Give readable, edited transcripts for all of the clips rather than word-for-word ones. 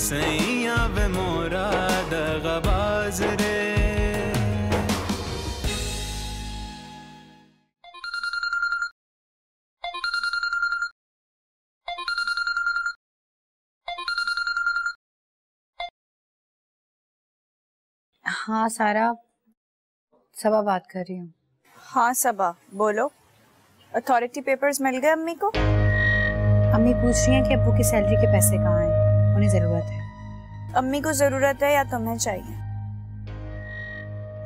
सैया वे मोरा दगाबाज रे। हाँ सारा, सबा बात कर रही हूँ। हाँ सबा बोलो। अथॉरिटी पेपर्स मिल गए अम्मी को? अम्मी पूछ रही हैं कि अब्बू की सैलरी के पैसे कहाँ हैं, उन्हें जरूरत है। अम्मी को जरूरत है या तुम्हें चाहिए?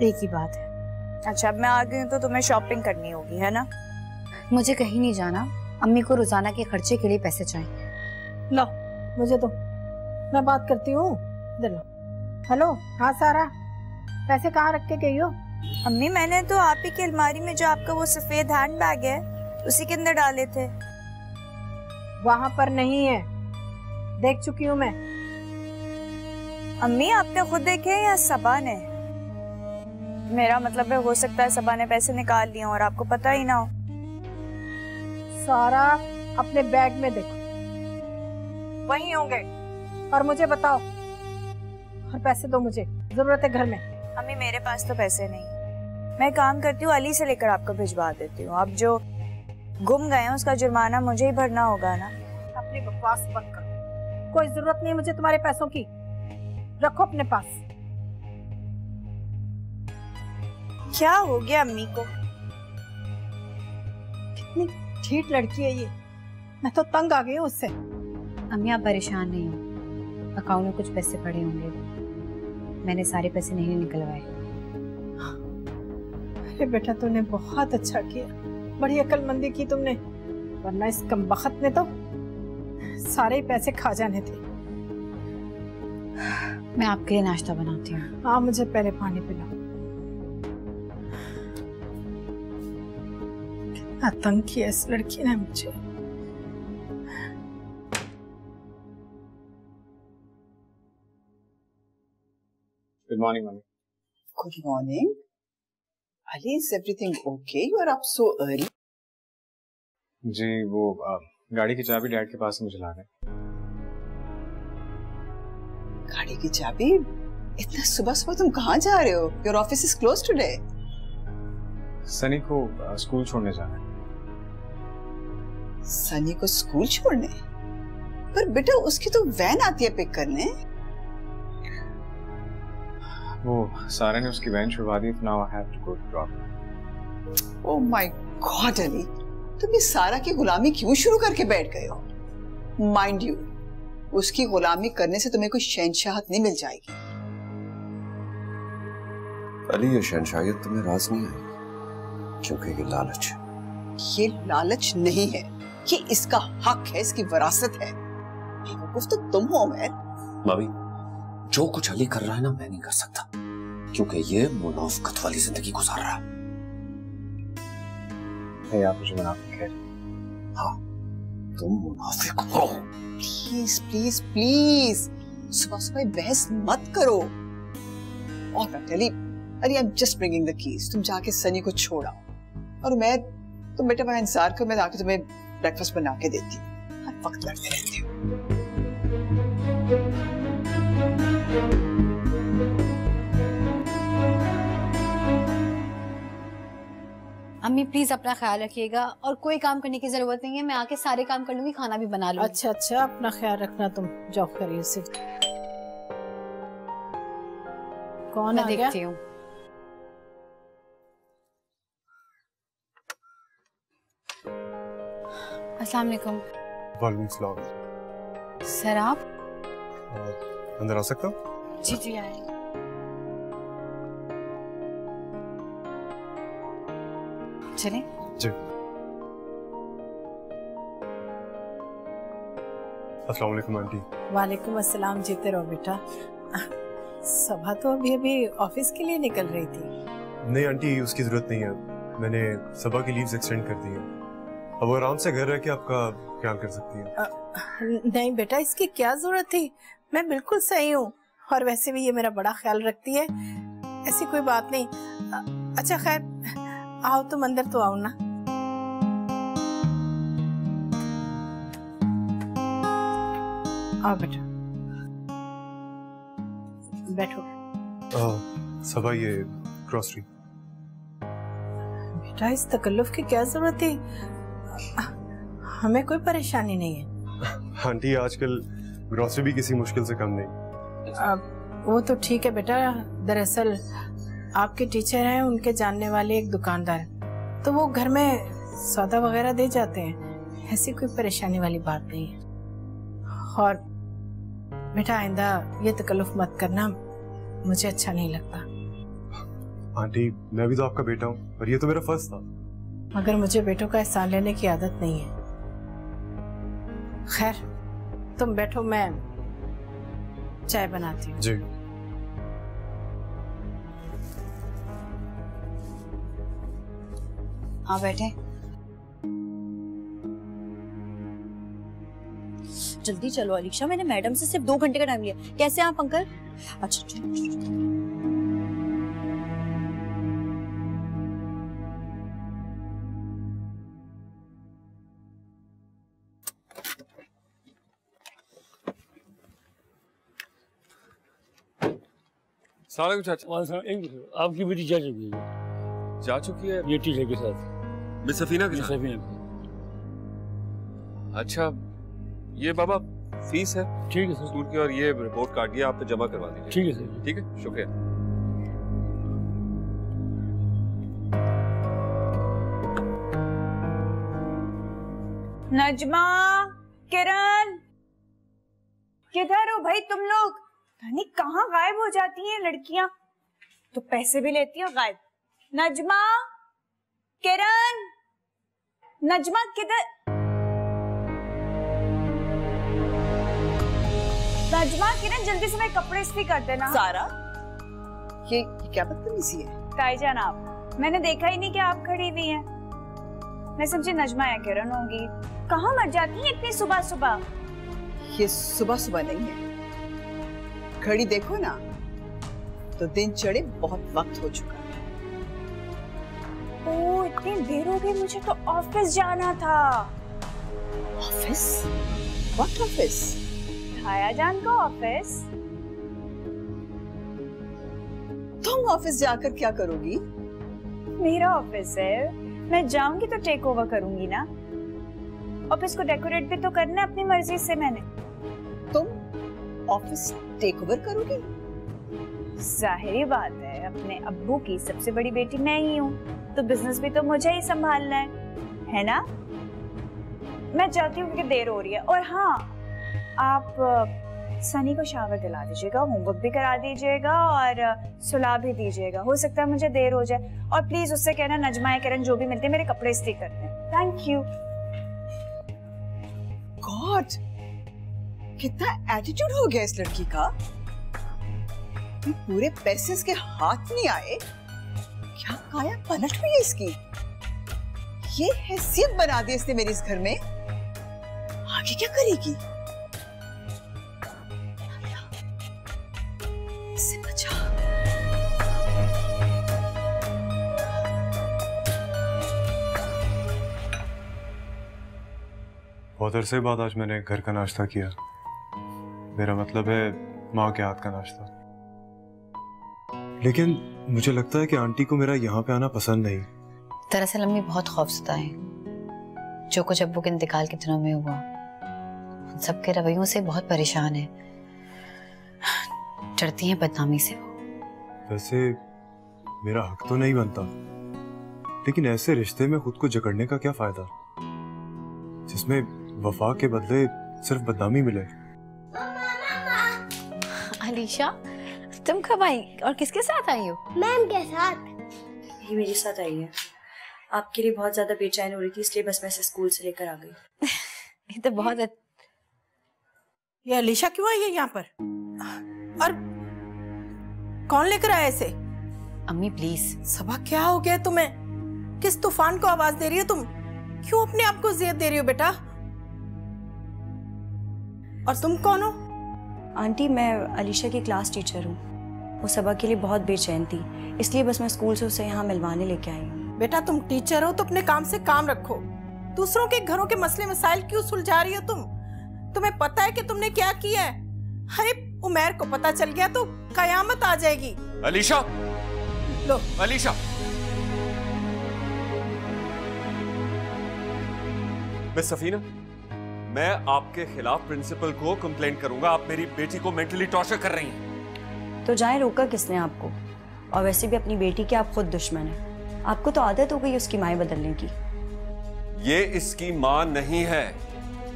एक ही बात है। अच्छा अब मैं आ गई हूँ तो तुम्हें शॉपिंग करनी होगी है ना? मुझे कहीं नहीं जाना, अम्मी को रोजाना के खर्चे के लिए पैसे चाहिए। लो मुझे तो, मैं बात करती हूँ। इधर लो। हेलो, हाँ सारा, पैसे कहाँ रख के गई हो? अम्मी मैंने तो आप ही की अलमारी में जो आपका वो सफेद हैंड बैग है उसी के अंदर डाले थे। वहाँ पर नहीं है, देख चुकी हूँ मैं। अम्मी आपने खुद देखे या सबा ने? मेरा मतलब है हो सकता है सबा ने पैसे निकाल लिए और आपको पता ही ना हो। सारा अपने बैग में देखो, वहीं होंगे। और मुझे बताओ, और पैसे दो, मुझे जरूरत है घर में। अम्मी मेरे पास तो पैसे नहीं, मैं काम करती हूँ अली से लेकर आपको भिजवा देती हूँ। अब जो गुम गए हैं उसका जुर्माना मुझे ही भरना होगा ना। अपनी बकवास बंद करो, कोई जरूरत नहीं है मुझे तुम्हारे पैसों की, रखो अपने पास। क्या हो गया अम्मी को? कितनी ठीक लड़की है ये, मैं तो तंग आ गई हूँ उससे। अम्मी आप परेशान नहीं हो, अकाउंट में कुछ पैसे पड़े होंगे, मैंने सारे पैसे नहीं निकलवाए। अरे बेटा तूने बहुत अच्छा किया, बड़ी अक्लमंदी की तुमने, वरना इस कमबख्त ने तो सारे पैसे खा जाने थे। मैं आपके लिए नाश्ता बनाती हूँ। हाँ मुझे पहले पानी पिलाओ, कितना तंग किया इस लड़की ने मुझे। Good morning mummy. Good morning. Ali, is everything okay? You are up so early. जी वो गाड़ी की चाबी डैड के पास से मुझे लाना है। गाड़ी की चाबी? इतना सुबह सुबह तुम कहाँ जा रहे हो? Your office is closed today. Sunny को स्कूल छोड़ने जाना है। सनी को स्कूल छोड़ने? पर बेटा उसकी तो वैन आती है पिक करने। वो सारा ने उसकी वैन छुड़वा दी, now I have to go to drop. Oh my god Ali, तुम ये सारा की गुलामी क्यों शुरू करके बैठ गए हो? माइंड यू, उसकी गुलामी करने से तुम्हें कोई शहंशाहत नहीं मिल जाएगी। अली ये शहंशाहियत तुम्हें राज नहीं आएगी, क्योंकि ये लालच है। ये लालच नहीं है, ये इसका हक है, इसकी विरासत है। बेवकूफ तो तुम हो उमर। मम्मी जो कुछ अली कर रहा है ना, मैं नहीं कर सकता, क्योंकि ये मुनाफिकत वाली जिंदगी गुजार रहा है। आप मुझे मुनाफिक कह रहे? हाँ तुम मुनाफिक हो। प्लीज प्लीज प्लीज सुबह सुबह बहस मत करो। और Ali, I am just bringing the keys. तुम जाके सनी को छोड़ आओ, और मैं तुम बेटा वहां इंतजार करो, मैं जाके तुम्हें ब्रेकफास्ट बना के देती हूँ। हर वक्त लड़ते रहते हो। अम्मी प्लीज अपना ख्याल रखिएगा, और कोई काम करने की जरूरत नहीं है, मैं आके सारे काम कर लूंगी, खाना भी बना लूंगी। अच्छा अच्छा, अपना ख्याल रखना, तुम जॉब करिए सिर्फ। कौन मैं देखती हूँ। अस्सलाम वालेकुम। वालेकुम सलाम। सर आप अंदर आ सकता हूँ? जी जी आए। चलें? जी। अस्सलाम वालेकुम आंटी। वालेकुम अस्सलाम, जीते रहो बेटा। सभा तो अभी अभी ऑफिस के लिए निकल रही थी। नहीं आंटी, उसकी जरूरत नहीं है, मैंने सबा की लीव्स एक्सटेंड कर दी है। अब वो आराम से घर रह के आपका ख्याल कर सकती है। नहीं बेटा, इसकी क्या जरूरत थी, मैं बिल्कुल सही हूँ, और वैसे भी ये मेरा बड़ा ख्याल रखती है, ऐसी कोई बात नहीं। अच्छा खैर, आओ तुम अंदर तो आओ ना। आओ बेटा। बैठो। सबा ये ग्रोसरी। बेटा इस तकल्लुफ की क्या जरूरत थी? हमें कोई परेशानी नहीं है। आंटी आजकल ग्रोसरी भी किसी मुश्किल से कम नहीं। वो तो ठीक है बेटा, दरअसल आपके टीचर हैं, उनके जानने वाले एक दुकानदार, तो वो घर में सौदा वगैरह दे जाते हैं, ऐसी कोई परेशानी वाली बात नहीं है। और बेटा आइंदा ये तकल्लुफ मत करना, मुझे अच्छा नहीं लगता। आंटी मैं भी तो आपका बेटा हूँ, और ये तो मेरा फर्ज था। मगर मुझे बेटों का एहसान लेने की आदत नहीं है। खैर तुम बैठो, मैं चाय बनाती हूँ। जी। हाँ बैठे। जल्दी चलो अलीशा, मैंने मैडम से सिर्फ 2 घंटे का टाइम लिया। कैसे आप अंकल? अच्छा चलो। सलाम चाचा। आपकी बेटी जा चुकी है? जा चुकी है ये टीचर के साथ, मिस सफीना के साथ। अच्छा ये बाबा फीस है। ठीक है सर। स्कूल की, और ये रिपोर्ट कार्ड ये आप जमा करवा दीजिए। ठीक है सर। ठीक है, शुक्रिया। नजमा, किरण, किधर हो भाई तुम लोग? नहीं कहाँ गायब हो जाती हैं लड़कियां, तो पैसे भी लेती हो गायब। नजमा, किरण, नजमा किधर? नजमा, किरण जल्दी से मेरे कपड़े इस्त्री कर देना। सारा ये क्या बदतमीजी है? ताईजान आप, मैंने देखा ही नहीं कि आप खड़ी हुई हैं। मैं समझी नजमा या किरण होंगी। कहाँ मर जाती हैं इतनी सुबह सुबह? ये सुबह सुबह नहीं है, घड़ी देखो ना तो दिन चढ़े बहुत वक्त हो चुका है। ओह इतनी देर हो गई, मुझे तो ऑफिस जाना था। ऑफिस? What office? हाया जान का ऑफिस। तुम ऑफिस जाकर क्या करोगी? मेरा ऑफिस है, मैं जाऊंगी तो टेक ओवर करूंगी ना। ऑफिस को डेकोरेट भी तो करना है अपनी मर्जी से मैंने। तुम ऑफिस टेक ओवर करोगी? जाहिर बात है, अपने अब्बू की सबसे बड़ी बेटी मैं ही हूँ, तो बिजनेस भी तो मुझे ही संभालना है ना? मैं चाहती हूँ क्योंकि देर हो रही है। और हाँ, आप सनी को शावर दिला दीजिएगा, होमवर्क भी करा दीजिएगा और सुला भी दीजिएगा। हो सकता है मुझे देर हो जाए। और प्लीज उससे कहना नजमा या किरण जो भी मिलते हैं मेरे कपड़े इस्त्री करते हैं। Thank you. गॉड, कितना एटीट्यूड हो गया इस लड़की का। पूरे पैसे इसके हाथ नहीं आए, क्या काया पलट हुई है इसकी। ये हैसियत बना दी इसने मेरी इस घर में, आगे क्या करेगी? इससे बचा। बहुत अरसे बाद आज मैंने घर का नाश्ता किया। मेरा मतलब है माँ के हाथ का नाश्ता। लेकिन मुझे लगता है कि आंटी को मेरा यहाँ पे आना पसंद नहीं। दरअसल अम्मी बहुत खौफजदा है। जो कुछ अब्बू के इंतकाल के दिनों में हुआ, उन सबके रवैयों से बहुत परेशान है। डरती हैं बदनामी से वो। वैसे मेरा हक तो नहीं बनता, लेकिन ऐसे रिश्ते में खुद को जकड़ने का क्या फायदा जिसमें वफा के बदले सिर्फ बदनामी मिले। अलीशा, तुम कब आई और किसके साथ आई हो? मैम के साथ। ये मेरे साथ आई है। आपके लिए बहुत ज्यादा बेचैन हो रही थी, इसलिए बस मैं इसे स्कूल से लेकर आ गई। ये तो बहुत ये अलीशा क्यों आई है यहाँ पर? और कौन लेकर आया इसे? अम्मी प्लीज। सबा क्या हो गया तुम्हें? किस तूफान को आवाज दे रही हो तुम? क्यों अपने आप को जियत दे रही हो बेटा? और तुम कौन हो? आंटी मैं अलीशा की क्लास टीचर हूँ। वो सबा के लिए बहुत बेचैन थी, इसलिए बस मैं स्कूल से उसे यहाँ मिलवाने लेके आई हूँ। बेटा तुम टीचर हो तो अपने काम से काम रखो। दूसरों के घरों के मसले मसाइल क्यों सुलझा रही हो तुम? तुम्हें पता है कि तुमने क्या किया है? अरे उमैर को पता चल गया तो कयामत आ जाएगी। अलीशा, लो अलीशा, मिस सफीना, मैं आपके खिलाफ प्रिंसिपल को कंप्लेंट करूंगा। आप मेरी बेटी को मेंटली टॉर्चर कर रही हैं। तो जाए, रोका किसने आपको? और वैसे भी अपनी बेटी के आप खुद दुश्मन हैं। आपको तो आदत हो गई उसकी माँ बदलने की। ये इसकी माँ नहीं है,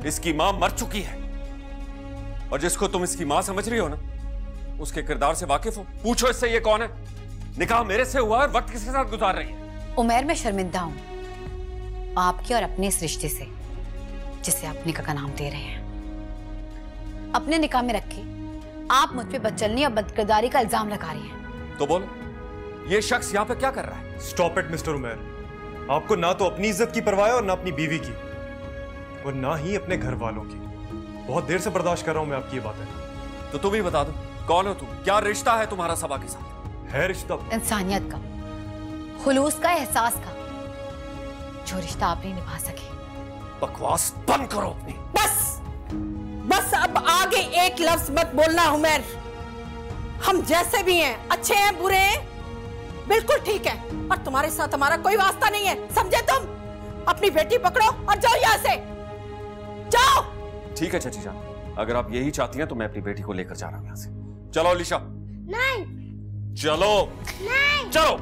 इसकी माँ मर चुकी है। और जिसको तुम इसकी माँ समझ रही हो ना, उसके किरदार से वाकिफ हो? पूछो इससे ये कौन है। निकाह मेरे से हुआ और वक्त किसके साथ गुजार रही है? उमैर, मैं शर्मिंदा हूँ आपके और अपने इस रिश्ते से जिसे आप निकाह का नाम दे रहे हैं। अपने निकाह में रखे आप मुझ पे बदचलनी और बदकिरदारी का इल्जाम लगा रही हैं। तो बोलो, ये शख्स यहाँ पे क्या कर रहा है? Stop it mister Umair. आपको ना तो अपनी इज्जत की परवाह है और ना अपनी बीवी की, और ना ही अपने घर वालों की। बहुत देर से बर्दाश्त कर रहा हूं मैं आपकी ये बातें। तो तुम ही बता दो, कौन हो तुम? क्या रिश्ता है तुम्हारा सबा के साथ? है रिश्ता इंसानियत का, खुलूस का, एहसास का, जो रिश्ता आप नहीं निभा सके। बकवास बंद करो अपनी। बस बस, अब आगे एक लफ्ज मत बोलना उमैर। हम जैसे भी हैं, अच्छे हैं बुरे हैं, बिल्कुल ठीक है, और तुम्हारे साथ हमारा कोई वास्ता नहीं है, समझे तुम? अपनी बेटी पकड़ो और जाओ यहाँ से, जाओ। ठीक है चाची जान, अगर आप यही चाहती हैं तो मैं अपनी बेटी को लेकर जा रहा हूं यहाँ से। चलो अलीशा। नहीं। चलो। नहीं। चलो।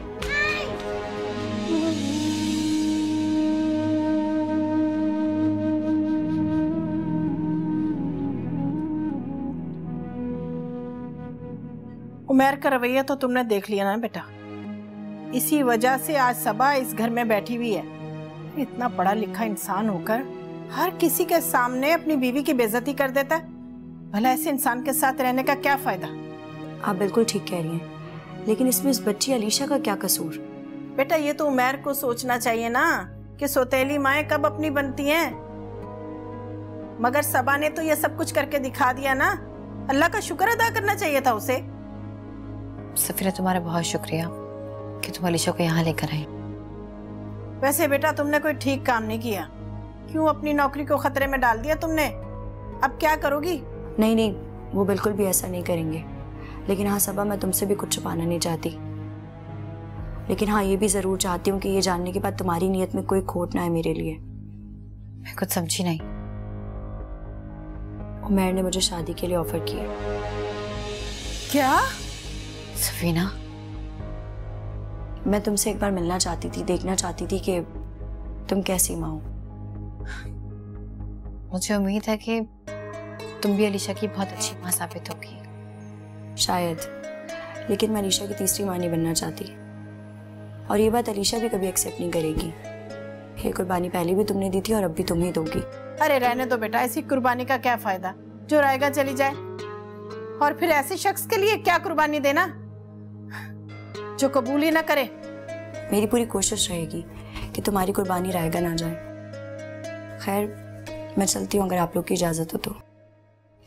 उमैर का रवैया तो तुमने देख लिया ना बेटा। इसी वजह से आज सबा इस घर में बैठी हुई है। इतना पढ़ा लिखा इंसान होकर हर किसी के सामने अपनी बीवी की बेइज्जती कर देता है। भला ऐसे इंसान के साथ रहने का क्या फायदा? आप बिल्कुल ठीक कह रही हैं, लेकिन इसमें इस बच्ची अलीशा का क्या कसूर? बेटा ये तो उमैर को सोचना चाहिए ना कि सौतेली माएं कब अपनी बनती हैं। मगर सबा ने तो ये सब कुछ करके दिखा दिया ना, अल्लाह का शुक्र अदा करना चाहिए था उसे। सफीरा, तुम्हारा बहुत शुक्रिया कि तुम अलीशा को यहाँ लेकर आई। वैसे बेटा तुमने कोई ठीक काम नहीं किया। क्यों अपनी नौकरी को खतरे में डाल दिया तुमने? अब क्या करोगी? नहीं नहीं, वो बिल्कुल भी ऐसा नहीं करेंगे। लेकिन हाँ सबा, मैं तुमसे भी कुछ छुपाना नहीं चाहती, लेकिन हाँ ये भी जरूर चाहती हूँ कि ये जानने के बाद तुम्हारी नीयत में कोई खोट ना है मेरे लिए। मैं कुछ समझी नहीं। उमैर ने मुझे शादी के लिए ऑफर किया। क्या? सफीना, मैं तुमसे एक बार मिलना चाहती थी, देखना चाहती थी कि तुम कैसी माँ हो। मुझे उम्मीद है कि तुम भी अलीशा की बहुत अच्छी माँ साबित होगी। शायद, लेकिन मैं अलीशा की तीसरी माँ नहीं बनना चाहती, और ये बात अलीशा भी कभी एक्सेप्ट नहीं करेगी। ये कुर्बानी पहले भी तुमने दी थी और अब भी तुम ही दोगी। अरे रहने दो बेटा, ऐसी कुर्बानी का क्या फायदा? जो रहेगा चली जाए, और फिर ऐसे शख्स के लिए क्या कुर्बानी देना जो कबूल ही ना करे। मेरी पूरी कोशिश रहेगी कि तुम्हारी कुर्बानी रायगा ना जाए। खैर मैं चलती हूँ, अगर आप लोग की इजाजत हो तो।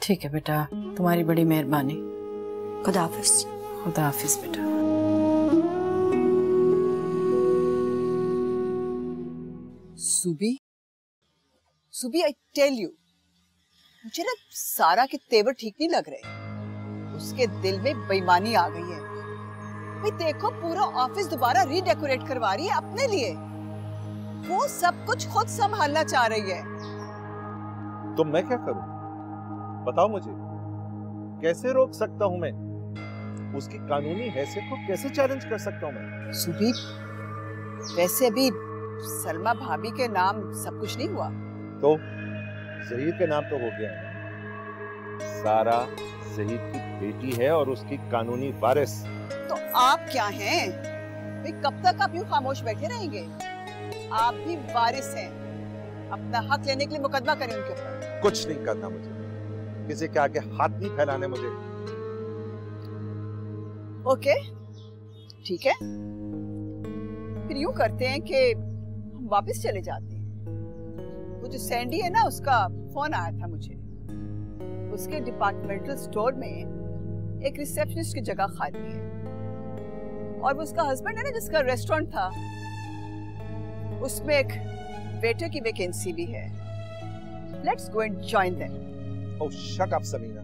ठीक है बेटा, तुम्हारी बड़ी मेहरबानी। खुदा हाफिज। खुदा हाफिज बेटा। सुबी, सुबी, आई टेल यू, मुझे ना सारा के तेवर ठीक नहीं लग रहे। उसके दिल में बेईमानी आ गई है। भाई देखो, पूरा ऑफिस दोबारा रीडेकोरेट करवा रही है अपने लिए। वो सब कुछ खुद संभालना चाह रही है। तो मैं क्या करूं? बताओ मुझे, कैसे रोक सकता हूं मैं? उसकी कानूनी हैसियत को कैसे चैलेंज कर सकता हूं मैं? सुबी, वैसे अभी सलमा भाभी के नाम सब कुछ नहीं हुआ तो ज़हीर के नाम तो हो गया है। सारा ज़हीर की बेटी है और उसकी कानूनी वारिस। तो आप क्या हैं? भाई कब तक आप यूं खामोश बैठे रहेंगे? आप भी वारिस हैं। अपना हक लेने के लिए मुकदमा करें उनके ऊपर। कुछ नहीं करना मुझे, किसी के आगे हाथ नहीं फैलाने मुझे। ओके, ठीक है, फिर यूं करते हैं कि हम वापस चले जाते हैं। वो जो सैंडी है ना, उसका फोन आया था मुझे। उसके डिपार्टमेंटल स्टोर में एक रिसेप्शनिस्ट की जगह खाली है, और वो उसका हस्बैंड है ना जिसका रेस्टोरेंट था, उसमें एक वेटर की वैकेंसी भी है। Let's go and join them. Oh shut up Sameena,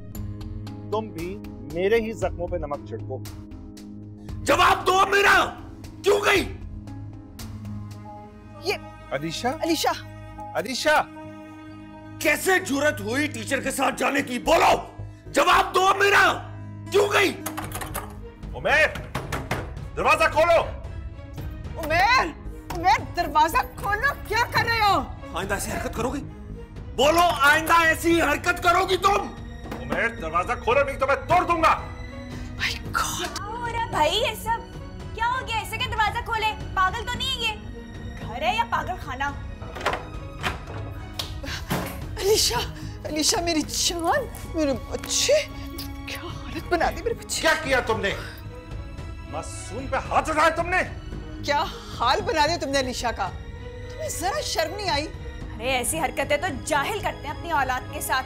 तुम भी मेरे ही जख्मों पे नमक छिड़को। जवाब दो मेरा, क्यों गई? ये अलीशा, अलीशा, अलीशा, कैसे जुर्रत हुई टीचर के साथ जाने की? बोलो, जवाब दो मेरा, क्यों गई? उमेर, दरवाजा खोलो। उमेर, उमेर, दरवाजा खोलो, क्या कर रहे हो? आइंदा ऐसी हरकत करोगी? बोलो, आइंदा ऐसी हरकत करोगी तुम? उमेर, दरवाजा खोलो नहीं तो मैं तोड़ दूंगा। क्या हो रहा है भाई? ये सब क्या हो गया? ऐसे क्या दरवाजा खोले? पागल तो नहीं है ये? घर है या पागल खाना? अलीशा, अलीशा मेरी जान, मेरे बच्चे, क्या हालत बना दी मेरे बच्चे। क्या किया तुमने? मासूम पे हाथ उठाया तुमने? क्या हाल बना दिया तुमने अलीशा का? तुम्हें जरा शर्म नहीं आई? अरे ऐसी हरकतें तो जाहिल करते हैं अपनी औलाद के साथ।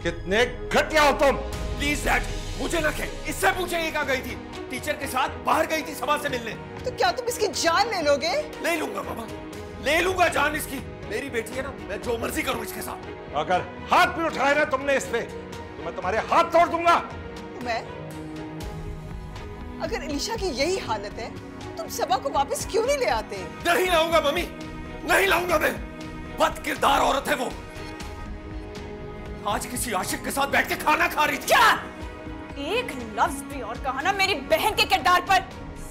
कितने घटिया हो तुम। प्लीज डैड, मुझे न कहें, इससे पूछे ये कहाँ गई थी? टीचर के साथ बाहर गई थी सभा से मिलने। तो क्या तुम इसकी जान ले लोगे? ले लूंगा मामा, ले लूंगा जान इसकी। मेरी बेटी है ना, मैं जो मर्जी करूं इसके साथ। अगर हाथ भी उठाए ना तुमने इस पे तो मैं तुम्हारे हाथ तोड़ दूंगा। मैं अगर अलीशा की यही हालत है तुम सबा को वापस क्यों नहीं ले आते? नहीं लाऊंगा मम्मी, नहीं लाऊंगा मैं। बद किरदार औरत है वो। आज किसी आशिक के साथ बैठ के खाना खा रही थी। क्या एक लफ्ज भी और कहा ना मेरी बहन के किरदार पर,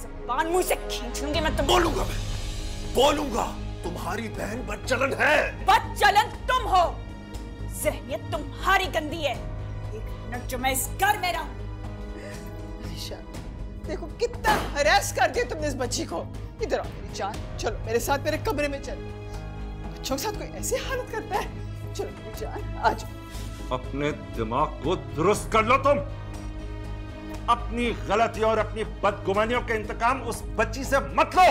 ज़बान मुंह से खींच लूंगी मैं। तुम बोलूंगा मैं, बोलूंगा। तुम्हारी बहन बदचलन है। बदचलन तुम हो, ज़हनियत तुम्हारी गंदी है। एक मिनट जो मैं इस घर में रहूं। अलीशा, देखो कितना हरास कर दिया तुमने इस बच्ची को। इधर आओ मेरी जान, चलो मेरे साथ मेरे कमरे में चलो। बच्चों के साथ कोई ऐसी हालत करता है? चलो मेरी जान, आ जाओ। अपने दिमाग को दुरुस्त कर लो तुम। अपनी गलतियों और अपनी बदगुमानियों के इंतकाम उस बच्ची से मत लो।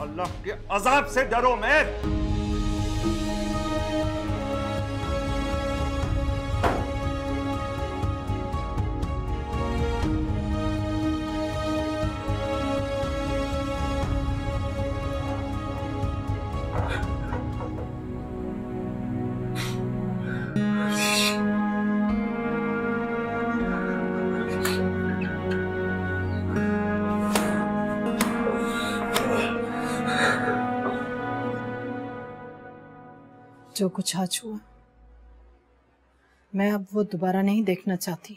अल्लाह के अजाब से डरो। मैं जो कुछ आज हुआ मैं अब वो दोबारा नहीं देखना चाहती।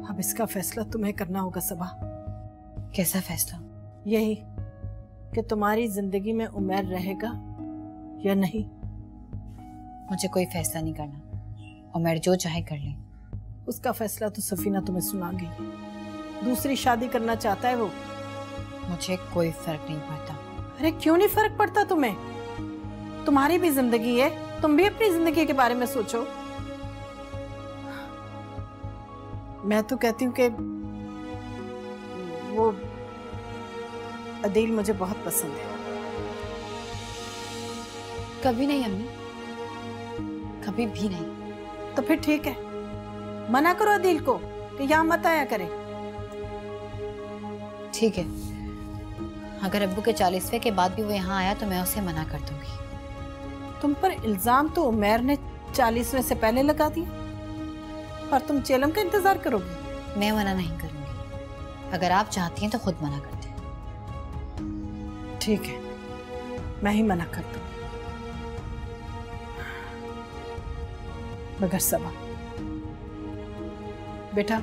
अब इसका फैसला तुम्हें करना होगा सबा। कैसा फैसला? यही कि तुम्हारी जिंदगी में उमर रहेगा या नहीं। मुझे कोई फैसला नहीं करना, उमर जो चाहे कर ले। उसका फैसला तो सफीना तुम्हें सुना गई। दूसरी शादी करना चाहता है वो। मुझे कोई फर्क नहीं पड़ता। अरे क्यों नहीं फर्क पड़ता तुम्हें? तुम्हारी भी जिंदगी है, तुम भी अपनी जिंदगी के बारे में सोचो। मैं तो कहती हूँ कि वो अदील मुझे बहुत पसंद है। कभी नहीं अम्मी, कभी भी नहीं। तो फिर ठीक है, मना करो अदील को कि यहाँ मत आया करे। ठीक है, अगर अब्बू के 40वें के बाद भी वो यहाँ आया तो मैं उसे मना कर दूंगी। तुम पर इल्जाम तो उमर ने 40वें से पहले लगा दिया और तुम चेलम का इंतजार करोगी? मैं मना नहीं करूंगी। अगर आप चाहती हैं तो खुद मना कर दें। ठीक है, मैं ही मना कर दूंगी। मगर सबा बेटा,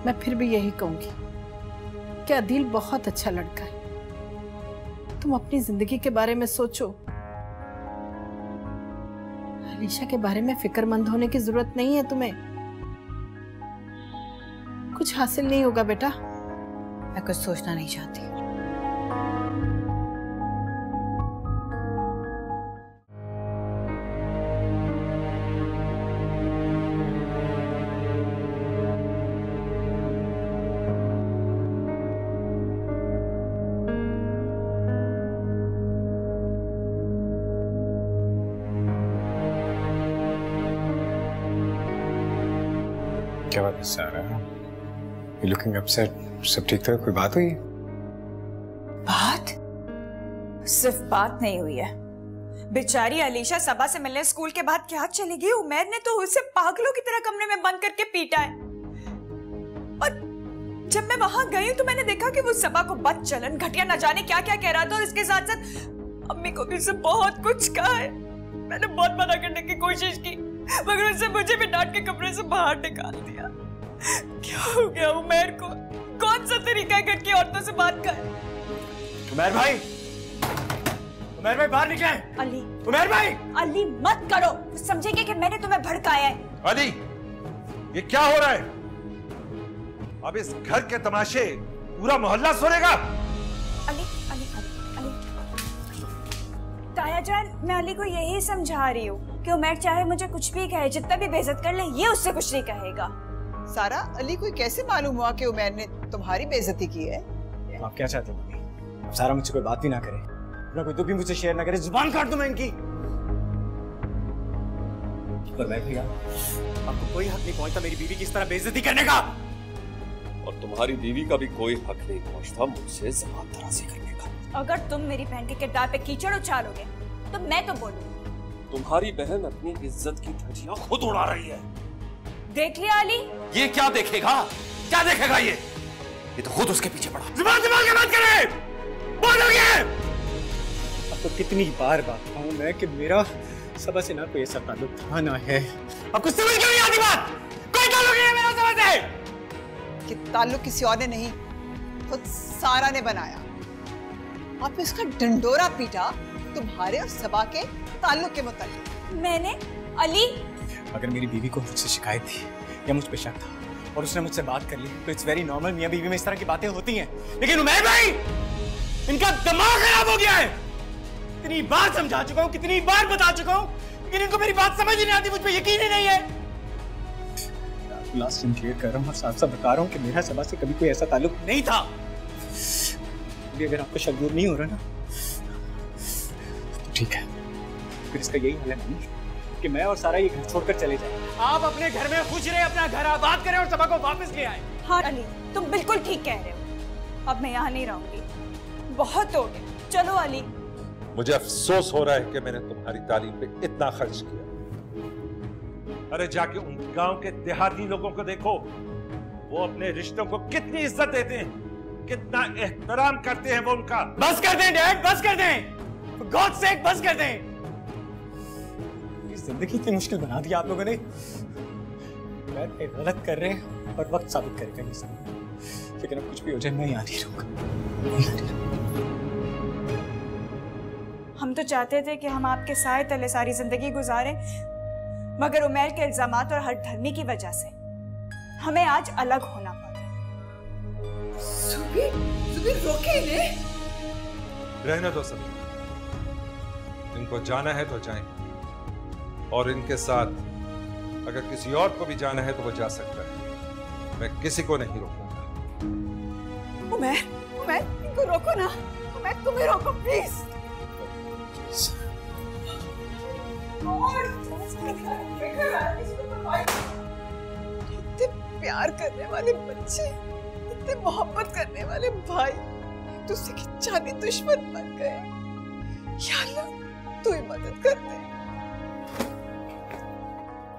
मैं फिर भी यही कहूंगी कि अदील बहुत अच्छा लड़का है। तुम अपनी जिंदगी के बारे में सोचो। अलीशा के बारे में फिक्रमंद होने की जरूरत नहीं है तुम्हें। कुछ हासिल नहीं होगा बेटा। मैं कुछ सोचना नहीं चाहती। क्या बात है सारा? You looking upset? सब ठीक था? कोई बात हुई? बात? सिर्फ बात नहीं हुई है, बेचारी अलीशा सबा से मिलने स्कूल के बाद क्या चली गई। उमैर ने तो उसे पागलों की तरह कमरे में बंद करके पीटा है। और जब मैं वहां गई तो मैंने देखा कि वो सबा को बदचलन, घटिया, न जाने क्या क्या कह रहा था। और इसके साथ साथ अम्मी को भी उससे बहुत कुछ कहा है। मैंने बहुत मना करने की कोशिश की, मगर उससे मुझे भी डांट के कमरे से बाहर निकाल दिया। क्या हो गया उमैर को? कौन सा तरीका है घर की औरतों से बात कर? उमैर भाई, उमैर भाई बाहर निकले। अली, उमैर भाई, अली मत करो, समझेंगे कि मैंने तुम्हें भड़काया है। अली, ये क्या हो रहा है? अब इस घर के तमाशे पूरा मोहल्ला सुनेगा। अली, अली, अली, अली, ताया जान, मैं अली को यही समझा रही हूँ कि उमैर चाहे मुझे कुछ भी कहे, जितना भी बेइज्जत कर ले, ये उससे कुछ नहीं कहेगा। सारा, अली को कैसे मालूम हुआ कि उमैर ने तुम्हारी बेइज्जती की है? आप क्या चाहते हो? अब सारा मुझसे कोई बात भी ना करे, अपना कोई दुख भी मुझसे शेयर ना करे, जुबान काट दूं मैं इनकी। पर मैं भैया, आपको कोई हक नहीं पहुंचता मेरी बीवी की इस तरह बेइज्जती करने का। और तुम्हारी बीवी का भी कोई हक नहीं पहुंचता मुझसे ज़बान दराजी करने का। अगर तुम मेरी बहन के किरदार पे कीचड़ उछालोगे तो मैं तो बोलूंगी। तुम्हारी बहन अपनी इज्जत की धज्जियां खुद उड़ा रही है। देख लिया अली? ये क्या देखेगा? क्या देखेगा ये तो खुद उसके पीछे पड़ा। जुबान संभाल के बात करे, बोलोगे? आपको कितनी बार बात कहूं मैं कि मेरा सबा से ना कोई ऐसा ताल्लुक था ना है। आपको समझ क्यों नहीं आती बात? कोई ताल्लुक नहीं है मेरा सबा से। कि ताल्लुक किसी और ने नहीं, खुद सारा ने बनाया। आपने इसका डंडोरा पीटा तुम्हारे और सबा के ताल्लुक के मुताबिक। मैंने? अली, अगर मेरी बीवी को मुझसे शिकायत थी या मुझ पे शक था और उसने मुझसे बात कर ली तो इट्स वेरी नॉर्मल, मियां बीवी में इस तरह की बातें होती हैं। लेकिन उमैर भाई, इनका दिमाग खराब हो गया है। कितनी बार समझा चुका हूं, कितनी बार बता चुका हूं, लेकिन इनको मेरी बात समझ ही नहीं आती, मुझ पे यकीन ही नहीं है। लास्ट टाइम क्लियर कर रहा हूं और साफ साफ बता रहा हूं कि मेरा सबा से कभी कोई ऐसा ताल्लुक नहीं था। अगर आपको शक दूर नहीं हो रहा ना तो ठीक है, फिर इसका यही हल है कि मैं और सारा ये घर छोड़कर चले जाएं। आप अपने घर में खुश रहे, अपना घर आबाद करें और सबा को वापस ले आए। हाँ अली, तुम बिल्कुल ठीक कह रहे हो। अब मैं यहाँ नहीं रहूंगी, बहुत हो गया। चलो अली। मुझे अफसोस हो रहा है कि मैंने तुम्हारी तालीम पे इतना खर्च किया। अरे जाके उन गांव के देहाती लोगों को देखो, वो अपने रिश्तों को कितनी इज्जत देते हैं, कितना एहतराम करते हैं वो उनका। बस कर दें डैड, बस कर दें, गॉड सेक बस कर दें। जिंदगी इतनी मुश्किल बना दी आप लोगों ने। मैं गलत कर रहे हैं और वक्त साबित करेगा ये सब। लेकिन अब कुछ भी हो जाए मैं यहाँ नहीं रहूंगा। हम तो चाहते थे कि हम आपके साए तले सारी जिंदगी गुजारें, मगर उमैर के इल्जामात और हठधर्मी की वजह से हमें आज अलग होना पड़ा। सुबीर रोके इन्हें। रहने दो सभी, इनको जाना है तो जाएं, और इनके साथ अगर किसी और को भी जाना है तो वो जा सकता है। मैं किसी को नहीं रोकूंगा। उमैर, उमैर, इनको रोको ना। उमैर, तुम्हें रोको प्लीज। इतने प्यार करने वाले बच्चे, इतने मोहब्बत करने वाले भाई एक दूसरे की जानी दुश्मन बन गए। या अल्लाह, तू ही मदद कर दे।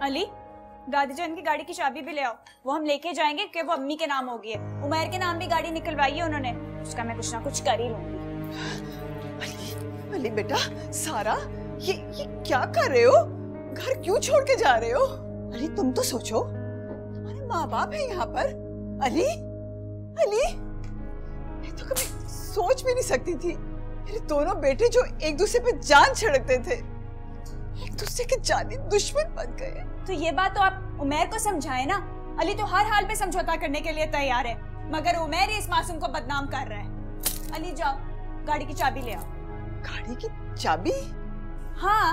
अली, दादी जान की गाड़ी की चाबी भी ले आओ, वो हम लेके जाएंगे क्योंकि वो अम्मी के नाम होगी है। उमैर के नाम भी गाड़ी निकलवाई है उन्होंने, उसका मैं कुछ ना कुछ कर ही लूंगी। अली बेटा, सारा ये क्या कर रहे हो? घर क्यों छोड़ के जा रहे हो? अली तुम तो सोचो, तुम्हारे माँ बाप है यहाँ पर। अली, अली, मैं तो कभी सोच भी नहीं सकती थी मेरे दोनों बेटे जो एक दूसरे पे जान छिड़कते थे एक दूसरे के जानी दुश्मन बन गए। तो ये बात तो आप उमैर को समझाए ना। अली तो हर हाल में समझौता करने के लिए तैयार है, मगर उमैर ही इस मासूम को बदनाम कर रहा है। अली जाओ, गाड़ी की चाबी ले आओ। गाड़ी की चाबी? हाँ,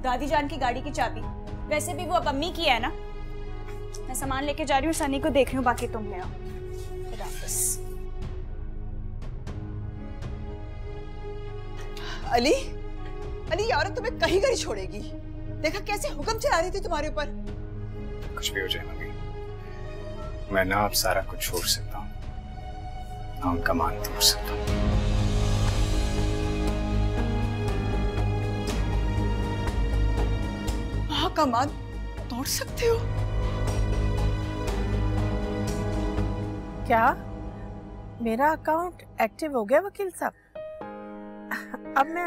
दादी जान की गाड़ी की चाबी। वैसे भी वो अब अम्मी की है ना। मैं सामान लेके जा रही हूँ, सनी को देख रही हूँ, बाकी तुम ले आओ। अली, अली यार तुम्हें कहीं कहीं छोड़ेगी। देखा कैसे हुक्म चला रही थी तुम्हारे ऊपर। कुछ भी हो जाए मम्मी, मैं ना अब सारा कुछ छोड़ सकता हूँ, ना उनका मान तोड़ सकता हूँ। कमाल तोड़ सकते हो? क्या मेरा अकाउंट एक्टिव हो गया वकील साहब? अब मैं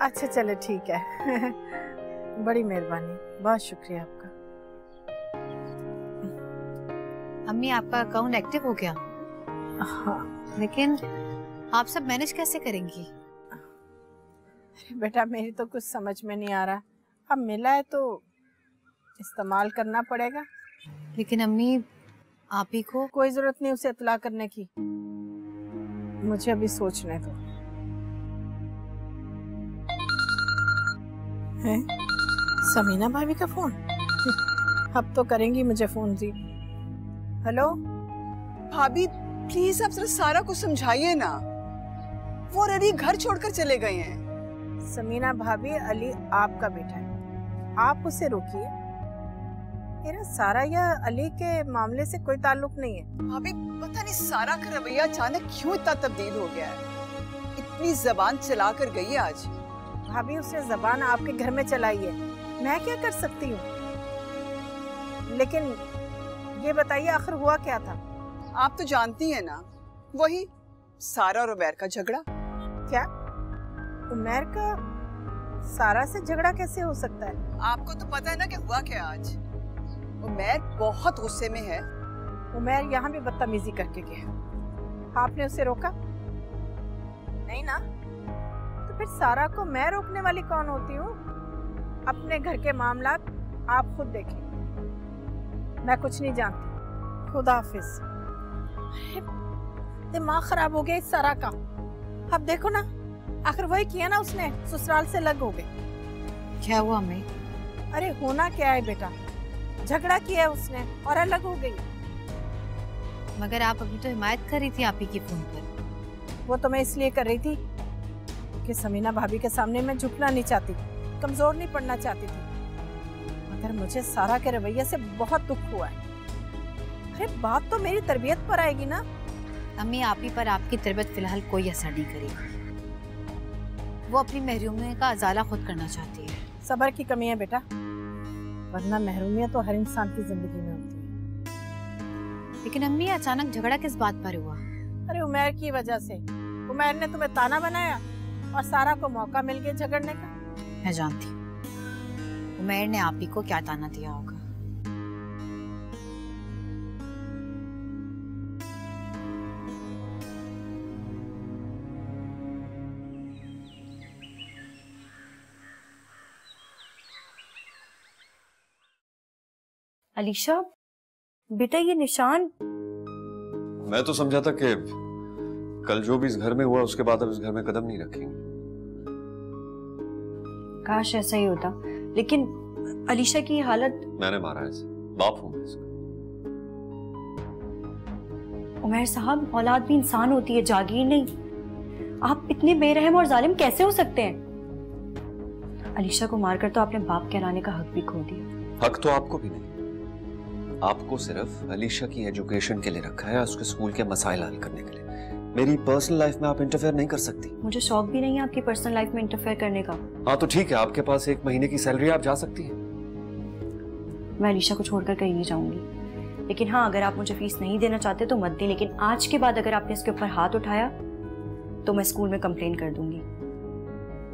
अच्छा चले ठीक है। बड़ी मेहरबानी, बहुत शुक्रिया आपका। अम्मी आपका अकाउंट एक्टिव हो गया? हाँ। लेकिन आप सब मैनेज कैसे करेंगी? बेटा मेरी तो कुछ समझ में नहीं आ रहा, अब मिला है तो इस्तेमाल करना पड़ेगा। लेकिन अम्मी आप ही को कोई जरूरत नहीं उसे इत्तला करने की, मुझे अभी सोचने दो। है समीना भाभी का फोन? अब तो करेंगी मुझे फोन जी। हेलो भाभी प्लीज आप जरा सारा को समझाइए ना, वो अली घर छोड़कर चले गए हैं। समीना भाभी, अली आपका बेटा है, आप उसे रोकिए। मेरा सारा या अली के मामले से कोई ताल्लुक नहीं है। भाभी पता नहीं सारा का रवैया अचानक क्यों इतना तब्दील हो गया है, इतनी जबान चला कर गई है आज। भाभी उसने जबान आपके घर में चलाई है, मैं क्या कर सकती हूँ? लेकिन ये बताइए आखिर हुआ क्या था? आप तो जानती हैं ना, वही सारा और उमैर का झगड़ा। क्या उमैर का सारा से झगड़ा कैसे हो सकता है? आपको तो पता है ना कि हुआ क्या आज। उमैर बहुत गुस्से में है। उमैर यहाँ भी बदतमीजी करके गया, आपने उसे रोका नहीं ना? तो फिर सारा को मैं रोकने वाली कौन होती हूँ? अपने घर के मामलात आप खुद देखें, मैं कुछ नहीं जानती। खुदा हाफिज। दिमाग खराब हो गया इस सारा का। अब देखो ना, आखिर वही किया ना उसने, ससुराल से अलग हो गए। क्या हुआ अम्मी? अरे होना क्या है बेटा, झगड़ा किया है उसने और अलग हो गई। मगर आप अभी तो हिमायत कर रही थी आप ही की फोन पर। वो तो मैं इसलिए कर रही थी कि समीना भाभी के सामने मैं झुकना नहीं चाहती, कमजोर नहीं पड़ना चाहती थी। मगर मुझे सारा के रवैये से बहुत दुख हुआ है। अरे बात तो मेरी तरबियत पर आएगी ना। अम्मी आप ही पर आपकी तरबियत फिलहाल कोई असर नहीं करेगी। वो अपनी महरूमियत का अजाला खुद करना चाहती है। सब्र की कमी है बेटा, वरना महरूमियत तो हर इंसान की जिंदगी में होती है। लेकिन अम्मी अचानक झगड़ा किस बात पर हुआ? अरे उमैर की वजह से। उमैर ने तुम्हें ताना बनाया और सारा को मौका मिल गया झगड़ने का। मैं जानती हूँ उमैर ने आप ही को क्या ताना दिया होगा। अलीशा बेटा, ये निशान। मैं तो समझा था कि कल जो भी इस घर में हुआ उसके बाद अब इस घर में कदम नहीं रखेंगे। काश ऐसा ही होता, लेकिन अलीशा की हालत। मैंने मारा है इसे, बाप हूं मैं इसका। उमैर साहब, औलाद भी इंसान होती है, जागीर नहीं। आप इतने बेरहम और जालिम कैसे हो सकते हैं? अलीशा को मारकर तो आपने बाप कहलाने का हक भी खो दिया। हक तो आपको भी नहीं, आपको सिर्फ अलीशा की एजुकेशन के लिए रखा है, उसके स्कूल के मसाइल हल करने के लिए। मेरी पर्सनल लाइफ में आप इंटरफेयर नहीं कर सकती। मुझे शौक भी नहीं है आपकी पर्सनल लाइफ में इंटरफेयर करने का। हाँ तो ठीक है, आपके पास 1 महीने की सैलरी, आप जा सकती हैं। मैं अलीशा को छोड़कर कहीं नहीं जाऊंगी, लेकिन हाँ अगर आप मुझे फीस नहीं देना चाहते तो मत दें, लेकिन आज के बाद अगर आपने इसके ऊपर हाथ उठाया तो मैं स्कूल में कंप्लेन कर दूंगी।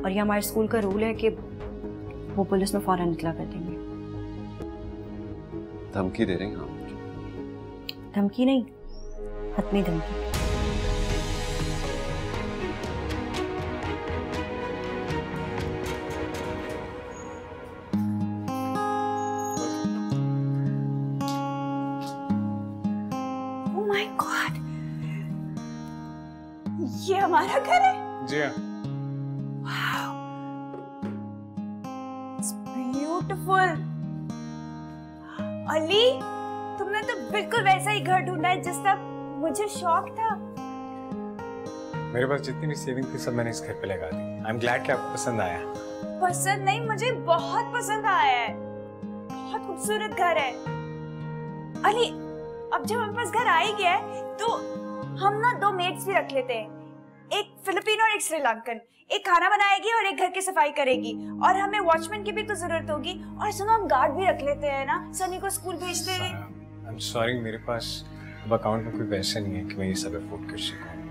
और ये हमारे स्कूल का रूल है कि वो पुलिस में फौरन इत्तला कर देंगे। धमकी दे रही हैं आप? धमकी नहीं, हतमी धमकी। ओह माय गॉड, ये हमारा घर है? जी हाँ। Wow, it's beautiful. अली, तुमने तो बिल्कुल वैसा ही घर ढूंढा है जिसका मुझे शौक था। मेरे पास जितनी भी सेविंग थी सब मैंने इस घर पे लगा दी। आई एम ग्लैड कि आपको पसंद आया। पसंद नहीं, मुझे बहुत पसंद आया है। बहुत खूबसूरत घर है। अली, अब जब हमारे पास घर आ ही गया है तो हम ना 2 मेड्स भी रख लेते हैं। एक फिलिपिनो और एक श्रीलंकन, एक खाना बनाएगी और एक घर की सफाई करेगी, और हमें वॉचमैन की भी तो जरूरत होगी। और सुनो, हम गार्ड भी रख लेते हैं ना, सनी को स्कूल भेजते हैं। आई एम सॉरी, मेरे पास अब अकाउंट में कोई पैसे नहीं है कि मैं ये सब अफोर्ड कर सकूं।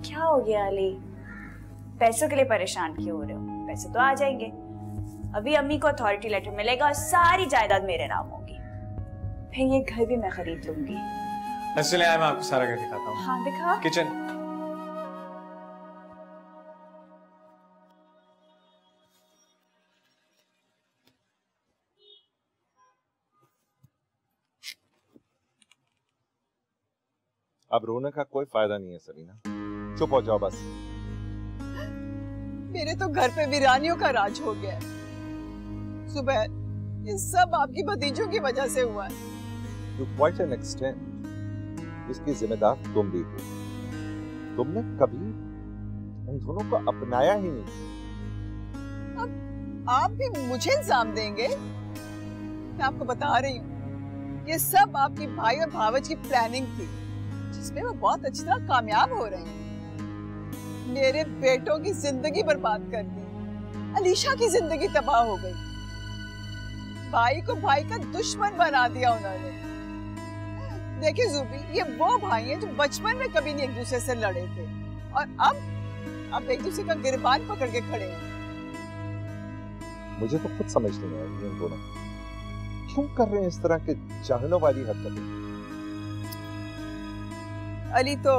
क्या हो गया अली, पैसों के लिए परेशान क्यों हो रहे हो? पैसे तो आ जाएंगे। अभी अम्मी को अथॉरिटी लेटर मिलेगा और सारी जायदाद मेरे नाम होगी, फिर ये घर भी मैं खरीद लूंगी। चलिए मैं आपको सारा घर दिखाता हूँ। हाँ दिखा। किचन। अब रोने का कोई फायदा नहीं है सरीना, चुप हो जाओ बस। मेरे तो घर पे वीरानियों का राज हो गया है। सुबह ये सब आपकी भतीजों की वजह से हुआ है। To quite an extent, इसकी जिम्मेदार तुम भी हो। तुमने कभी उन दोनों को अपनाया ही नहीं। अब आप भी मुझे इल्जाम देंगे? मैं आपको बता रही हूँ, ये सब आपकी भाई और भावज की प्लानिंग थी, जिसमें वो बहुत अच्छी तरह कामयाब हो रहे हैं। मेरे बेटों की जिंदगी बर्बाद कर दी, अलीशा की जिंदगी तबाह हो गई, भाई को भाई का दुश्मन बना दिया उन्होंने। देखिए जूबी, ये वो भाई हैं जो बचपन में कभी नहीं एक दूसरे से लड़े थे, और अब एक दूसरे का गिरबान पकड़ के खड़े हैं। मुझे तो खुद समझ नहीं आ रही इन दोनों क्यों कर रहे हैं इस तरह के जाहिलों वाली हरकतें। अली तो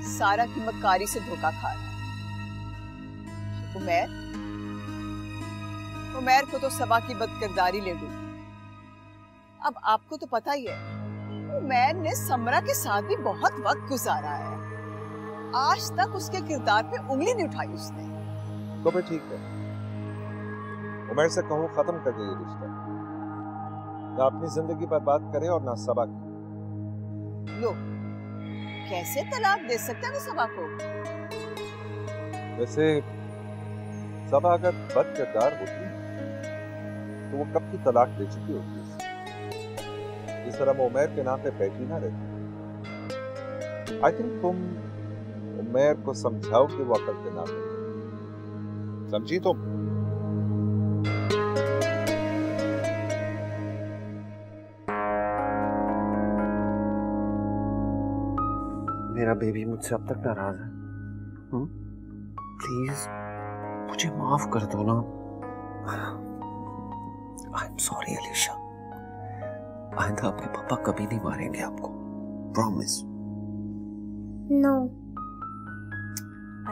सारा की मक्कारी से धोखा खा रहा है। उमैर को तो सबा की बदकिरदारी ले डूबी। अब आपको तो पता ही है, उमैर ने समरा के साथ भी बहुत वक्त गुजारा है, आज तक उसके किरदार पे उंगली नहीं उठाई उसने। तो फिर ठीक है, उमैर से कहो खत्म कर दे ये रिश्ता, ना अपनी जिंदगी बर्बाद करे और ना सबा की। लो, कैसे तलाक दे सकता है वो सबा को? वैसे सबा अगर बद किरदार होती तो वो कब की तलाक दे चुकी होती। इस तरह वो उमैर के नाम पे बैठी ना रहती। आई थिंक तुम उमैर को समझाओ कि वो अकल के नाम पे, समझी तुम? मेरा बेबी मुझसे अब तक नाराज है। प्लीज मुझे माफ कर दो ना। आई एम सॉरी अलीशा, आइंदा आपके पापा कभी नहीं मारेंगे आपको, प्रॉमिस। नो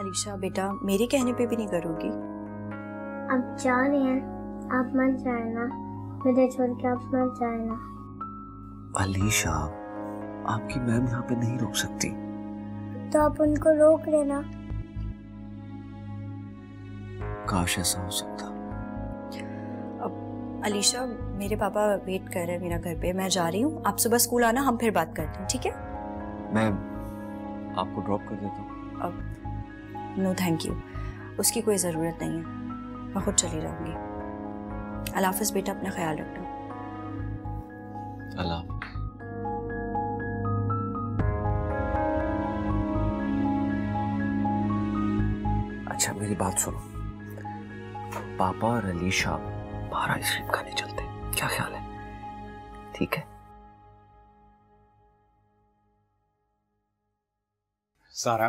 अलीशा बेटा, मेरे कहने पे भी नहीं करोगी? आप जा रहे हैं, आप मत जाना, मुझे छोड़ के आप मत जाना। अलीशा, आपकी मैम यहाँ पे नहीं रुक सकती। तो आप उनको रोक लेना। काश ऐसा हो सकता। अब अलीशा, मेरे पापा वेट कर रहे हैं मेरा घर पे, मैं जा रही हूँ। आप सुबह स्कूल आना, हम फिर बात करते हैं, ठीक है? मैं आपको ड्रॉप कर देता हूँ। अब नो थैंक यू, उसकी कोई ज़रूरत नहीं है, मैं खुद चली जाऊँगी। अल्लाह हाफ़िज़ बेटा, अपना ख्याल रखना। अल्लाह। अच्छा मेरी बात सुनो, पापा और अलीशा बाहर आइसक्रीम खाने चलते हैं, क्या ख्याल है? ठीक है? सारा,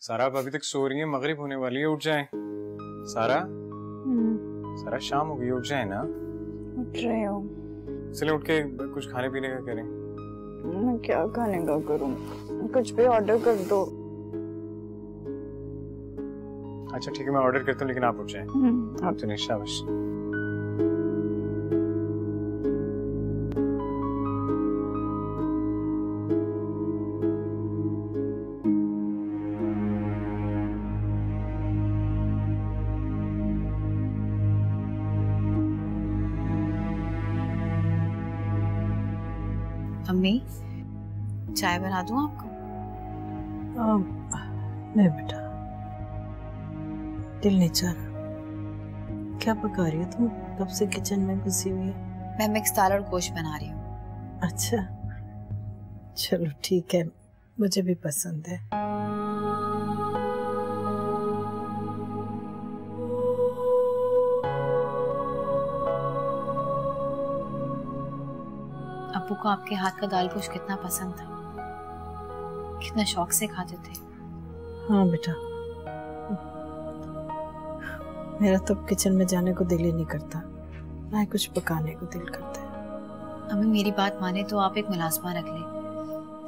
सारा आप अभी तक सो रही है, मगरिब होने वाली है, उठ जाएं। सारा, सारा शाम हो गई, उठ जाए ना। उठ रहे हो? चले उठ के कुछ खाने पीने का करें। मैं क्या खाने का करूं? कुछ भी ऑर्डर कर दो। अच्छा ठीक है, मैं ऑर्डर करता हूँ, लेकिन आप उठ जाएं। आप तो नहीं, शाबाश। अम्मी, चाय बना दूं आपको? नहीं बेटा, दिल नहीं चाह रहा। क्या पका रही हो तुम? कब से किचन में घुसी हुई है? मैं मिक्स दाल और गोश्त बना रही हूँ। अच्छा चलो ठीक है, मुझे भी पसंद है। अब्बू को आपके हाथ का दाल गोश्त कितना पसंद था, कितना शौक से खाते थे। हाँ बेटा, मेरा तो किचन में जाने को दिल ही नहीं करता, ना ही कुछ पकाने को दिल करता है। अम्मी मेरी बात माने तो आप एक मुलाजमा रख ले,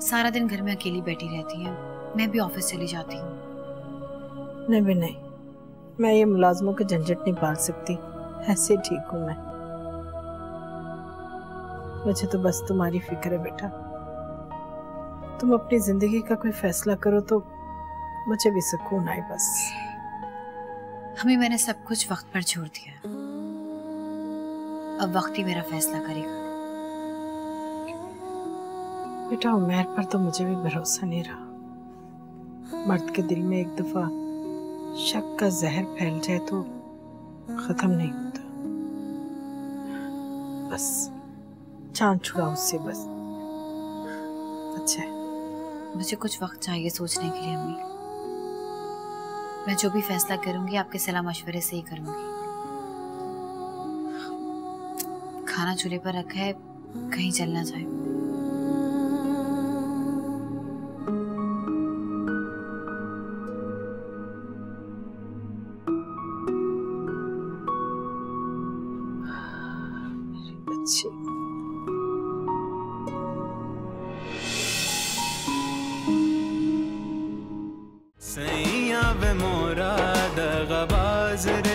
सारा दिन घर में अकेली बैठी रहती हैं, मैं भी ऑफिस चली जाती हूँ। नहीं भी नहीं, मैं ये मुलाजमों के झंझट नहीं पाल सकती, ऐसे ठीक हूँ मैं। मुझे तो बस तुम्हारी फिक्र है बेटा, तुम अपनी जिंदगी का कोई फैसला करो तो मुझे भी सुकून आए बस। हमें मैंने सब कुछ वक्त पर छोड़ दिया, अब वक्त ही मेरा फैसला करेगा। बेटा उमैर पर तो मुझे भी भरोसा नहीं रहा, मर्द के दिल में एक दफा शक का जहर फैल जाए तो खत्म नहीं होता। बस जान छुड़ा उससे बस। अच्छा है, मुझे कुछ वक्त चाहिए सोचने के लिए अम्मी। मैं जो भी फैसला करूंगी आपके सलाह मशवरे से ही करूंगी। खाना चूल्हे पर रखा है, कहीं जल ना जाए। सैया वे मोरा दगाबाज रे।